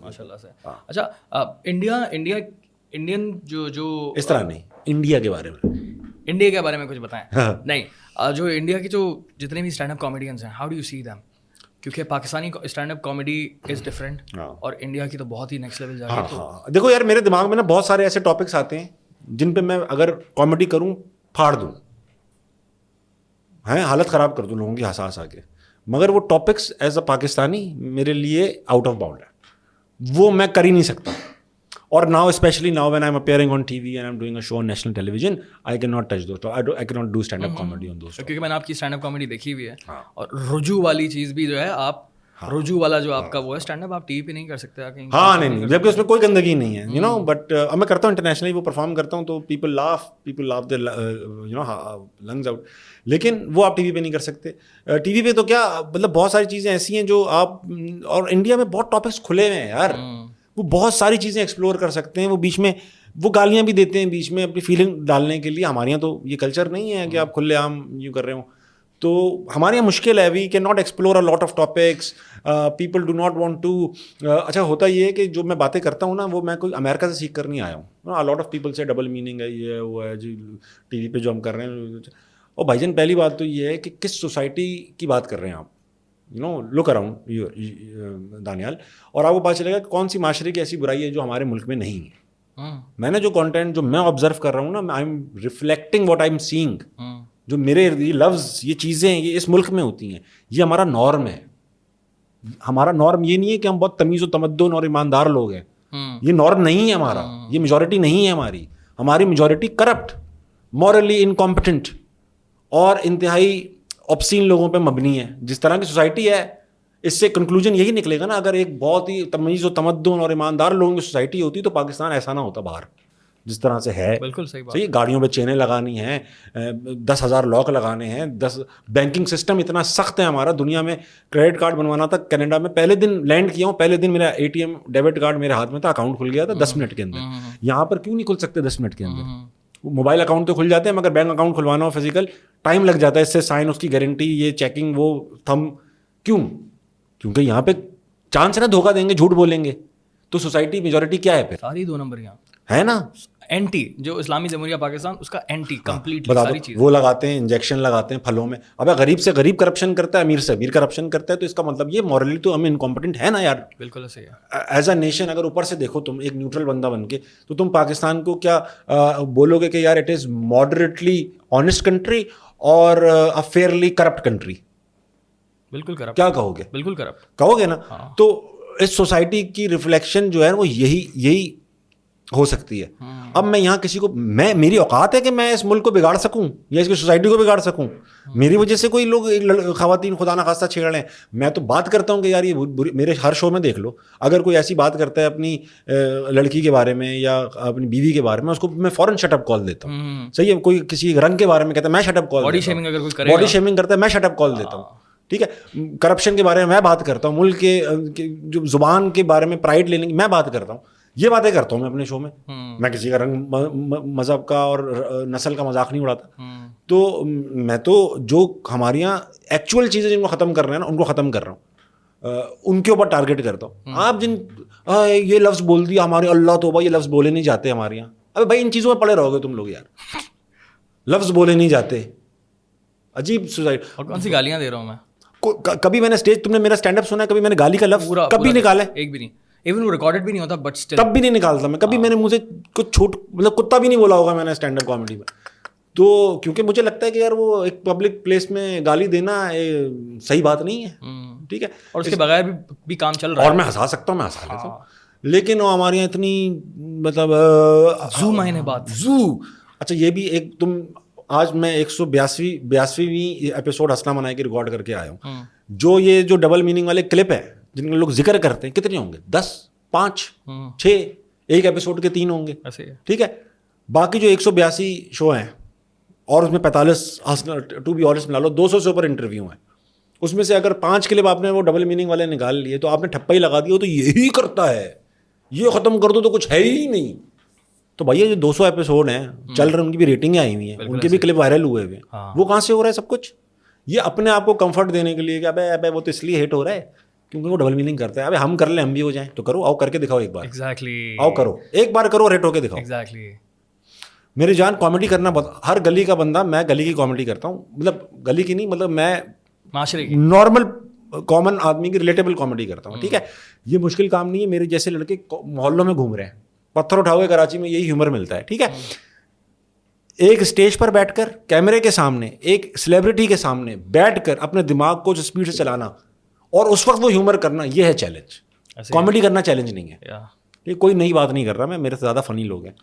ماشاء اللہ سے. اچھا انڈین جو اس طرح نہیں, انڈیا کے بارے میں, انڈیا کے بارے میں کچھ بتائیں. نہیں, جو انڈیا کی جو جتنے بھی اسٹینڈ اپ کامیڈینس ہیں, how do you see them? کیونکہ Pakistani stand up comedy is different اور انڈیا کی تو بہت ہی نیکسٹ لیول جا رہی ہے. ہاں دیکھو یار, میرے دماغ میں نا بہت سارے ایسے ٹاپکس آتے ہیں جن پہ میں اگر کامیڈی کروں پھاڑ دوں, ہیں حالت خراب کر دوں لوگوں کی ہنسا ہنسا کے, مگر وہ ٹاپکس ایز اے پاکستانی میرے لیے آؤٹ آف باؤنڈ ہے, وہ میں کر ہی نہیں سکتا. اور now especially now when I am appearing on TV and I am doing a show on national television, I can not touch those, I can not do stand up comedy on those. کیونکہ میں نے آپ کی stand up comedy دیکھی ہوئی ہے, اور رجوع والی چیز بھی جو ہے, آپ رجوع والا جو آپ کا وہ ہے اسٹینڈ اپ, آپ ٹی وی پہ نہیں کر سکتے. ہاں نہیں, جبکہ اس میں کوئی گندگی نہیں ہے, یو نو, بٹ اب میں کرتا ہوں انٹرنیشنلی وہ پرفارم کرتا ہوں تو people laugh they you know lungs out, لیکن وہ آپ ٹی وی پہ نہیں کر سکتے. ٹی وی پہ تو کیا مطلب بہت ساری چیزیں ایسی ہیں جو آپ, اور انڈیا میں بہت ٹاپکس کھلے ہوئے ہیں یار, وہ بہت ساری چیزیں ایکسپلور کر سکتے ہیں. وہ بیچ میں وہ گالیاں بھی دیتے ہیں بیچ میں اپنی فیلنگ ڈالنے کے لیے. ہمارے یہاں تو یہ کلچر نہیں ہے کہ آپ کھلے عام یوں کر رہے ہوں, تو ہمارے یہاں مشکل ہے. We can not explore a lot of topics, people do not want to. اچھا ہوتا یہ ہے کہ جو میں باتیں کرتا ہوں نا, وہ میں کوئی امریکہ سے سیکھ کر نہیں آیا ہوں. اے لاٹ آف پیپل سے ڈبل میننگ ہے, یہ وہ ہے جی ٹی وی پہ جو ہم کر رہے ہیں. اور بھائی جان پہلی بات تو یہ ہے کہ کس سوسائٹی کی بات کر رہے ہیں آپ, you know, look around Daniyal, اور آپ کو پتہ چلے گا کہ کون سی معاشرے کی ایسی برائی ہے جو ہمارے ملک میں نہیں ہے. میں نے جو کانٹینٹ جو میں آبزرو کر رہا ہوں نا, I am reflecting what I am seeing. جو میرے یہ لفظ, یہ چیزیں یہ اس ملک میں ہوتی ہیں, یہ ہمارا نارم ہے. ہمارا نارم یہ نہیں ہے کہ ہم بہت تمیز و تمدن اور ایماندار لوگ ہیں, یہ نارم نہیں ہے ہمارا, یہ میجورٹی نہیں ہے ہماری. ہماری میجورٹی کرپٹ, مورلی انکمپٹنٹ اور انتہائی obscene لوگوں پہ مبنی ہے. جس طرح کی سوسائٹی ہے, اس سے کنکلوژن یہی نکلے گا نا, اگر ایک بہت ہی تمیز و تمدن اور ایماندار لوگوں کی سوسائٹی ہوتی تو پاکستان ایسا نہ ہوتا باہر جس طرح سے ہے. بالکل صحیح بات. صحیح, گاڑیوں پہ چینیں لگانی ہیں, 10,000 لاک لگانے ہیں, 10 بینکنگ سسٹم اتنا سخت ہے ہمارا. دنیا میں کریڈٹ کارڈ بنوانا تھا کینیڈا میں, پہلے دن لینڈ کیا ہوں, پہلے دن میرا ATM ڈیبٹ کارڈ میرے ہاتھ میں تھا, اکاؤنٹ کھل گیا تھا 10 منٹ کے اندر. یہاں پر کیوں نہیں کھل سکتے 10 منٹ کے اندر؟ موبائل اکاؤنٹ تو کھل جاتے ہیں, مگر بینک اکاؤنٹ کھلوانا ہو فزیکل ٹائم لگ جاتا ہے. اس سے سائن, اس کی گارنٹی, یہ چیکنگ, وہ تھم. کیوں؟ کیونکہ یہاں پہ چانس ہے نا دھوکہ دیں گے, جھوٹ بولیں گے. تو سوسائٹی میجورٹی کیا ہے پھر؟ ساری 2 نمبر یہاں ہے نا, اینٹی, جو اسلامی جمہوریہ پاکستان اس کا اینٹی کمپلیٹلی ساری چیز. وہ لگاتے ہیں, انجیکشن لگاتے ہیں پھلوں میں. ابے غریب سے غریب کرپشن کرتا ہے, امیر سے امیر کرپشن کرتا ہے, تو اس کا مطلب یہ مورلی تو ہم انکمپٹنٹ ہے نا یار. بالکل صحیح ہے. ایز اے نیشن اگر اوپر سے دیکھو تم ایک نیوٹرل بندہ بن کے, تو تم پاکستان کو کیا بولو گے کہ یار it is moderately honest country اور اے فیئرلی کرپٹ کنٹری؟ بالکل کرپٹ. کیا کہو گے؟ بالکل کرپٹ کہو گے نا. تو اس سوسائٹی کی ریفلیکشن جو ہے وہ یہی ہو سکتی ہے. اب میں یہاں کسی کو, میری اوقات ہے کہ میں اس ملک کو بگاڑ سکوں یا اس کی سوسائٹی کو بگاڑ سکوں. میری وجہ سے کوئی لوگ خواتین خدا نخواستہ چھیڑ رہے ہیں, میں تو بات کرتا ہوں کہ یار یہ میرے ہر شو میں دیکھ لو, اگر کوئی ایسی بات کرتا ہے اپنی لڑکی کے بارے میں یا اپنی بیوی کے بارے میں, اس کو میں فوراً شٹ اپ کال دیتا ہوں. صحیح ہے, کوئی کسی رنگ کے بارے میں کہتا ہے میں شٹ اپ کال, باڈی شیمنگ کرتا ہے میں شٹ اپ کال دیتا ہوں. ٹھیک ہے, کرپشن کے بارے میں بات کرتا ہوں, ملک کے جو زبان کے بارے میں پرائڈ لینے کی میں بات کرتا ہوں. یہ باتیں کرتا ہوں میں اپنے شو میں. میں کسی کا رنگ, مذہب کا اور نسل کا مذاق نہیں اڑاتا. تو میں تو جو ہمارے یہاں ایکچوئل چیزیں جن کو ختم کر رہے ہیں نا, ان کو ختم کر رہا ہوں, ان کے اوپر ٹارگیٹ کرتا ہوں. آپ جن یہ لفظ بول دیا ہمارے, اللہ توبہ, یہ لفظ بولے نہیں جاتے ہمارے یہاں. ابے بھائی ان چیزوں میں پڑے رہو گے تم لوگ یار, لفظ بولے نہیں جاتے. عجیب سوسائٹی. اور کون سی گالیاں دے رہا ہوں میں. کبھی میں نے اسٹیج, تم نے میرا اسٹینڈ اپ سنا ہے, کبھی میں نے گالی کا لفظ کبھی نکالا ہے؟ ایک بھی نہیں. ایون وہ ریکارڈڈ بھی نہیں ہوتا, بٹ اسٹل تب بھی نہیں نکالتا میں کبھی. میں نے منہ سے کچھ چھوٹ, مطلب کتا بھی نہیں بولا ہوگا میں نے اسٹینڈ اپ کامیڈی میں. تو کیونکہ مجھے لگتا ہے کہ یار وہ ایک پبلک پلیس میں گالی دینا صحیح بات نہیں ہے. ٹھیک ہے, اور اس کے بغیر بھی کام چل رہا ہے, اور میں ہنسا سکتا ہوں, میں ہنسا لیتا ہوں. لیکن وہ ہمارے یہاں اتنی مطلب زو مہینے بعد زو. اچھا یہ بھی ایک, تم آج میں 182ویں ایپیسوڈ ہنسنا منائے کی ریکارڈ کر کے آیا ہوں. جو یہ جو ڈبل میننگ والے کلپ ہیں جن کے لوگ ذکر کرتے ہیں, کتنے ہوں گے؟ 10, 5, 6, ایک ایپیسوڈ کے 3 ہوں گے. ٹھیک ہے, باقی جو 182 شو ہیں اور اس میں 45 ٹو بی آنیسٹ ملا لو 200 سے اوپر انٹرویو ہیں, اس میں سے اگر 5 کلپ آپ نے وہ ڈبل میننگ والے نکال لیے تو آپ نے ٹھپا ہی لگا دیا, تو یہی کرتا ہے, یہ ختم کر دو تو کچھ ہے ہی نہیں. تو بھائی جو 200 ایپیسوڈ ہیں چل رہے ہیں, ان کی بھی ریٹنگیں آئی ہوئی ہیں, ان کے بھی کلپ وائرل ہوئے ہوئے ہیں, وہ کہاں سے ہو رہا ہے سب کچھ؟ یہ اپنے آپ کو کمفرٹ دینے کے لیے کہ ابے وہ تو اس لیے ہٹ ہو رہا ہے کیونکہ وہ ڈبل میننگ کرتا ہے. ابھی ہم کر لیں ہم بھی ہو جائیں تو کرو, آؤ کر کے دکھاؤ ایک بار. ایگزیکٹلی, آؤ کرو ایک بار کرو, ریٹ ہو کے دکھاؤ. ایگزیکٹلی. میری جان کامیڈی کرنا ہر گلی کا بندہ, میں گلی کی کامیڈی کرتا ہوں, مطلب گلی کی نہیں, مطلب میں معاشرے کی نارمل کامن آدمی کی ریلیٹیبل کامیڈی کرتا ہوں. ٹھیک ہے, یہ مشکل کام نہیں ہے. میرے جیسے لڑکے محلوں میں گھوم رہے ہیں, پتھر اٹھاؤ گے کراچی میں, یہی ہیومر ملتا ہے. ٹھیک ہے, ایک اسٹیج پر بیٹھ کر کیمرے کے سامنے, ایک سیلیبریٹی کے سامنے بیٹھ کر اپنے دماغ کو جو اسپیڈ سے چلانا اور اس وقت وہ ہیومر کرنا, یہ ہے چیلنج. کامیڈی کرنا چیلنج نہیں ہے. یہ کوئی نئی بات نہیں کر رہا میں, میرے سے زیادہ فنی لوگ ہیں.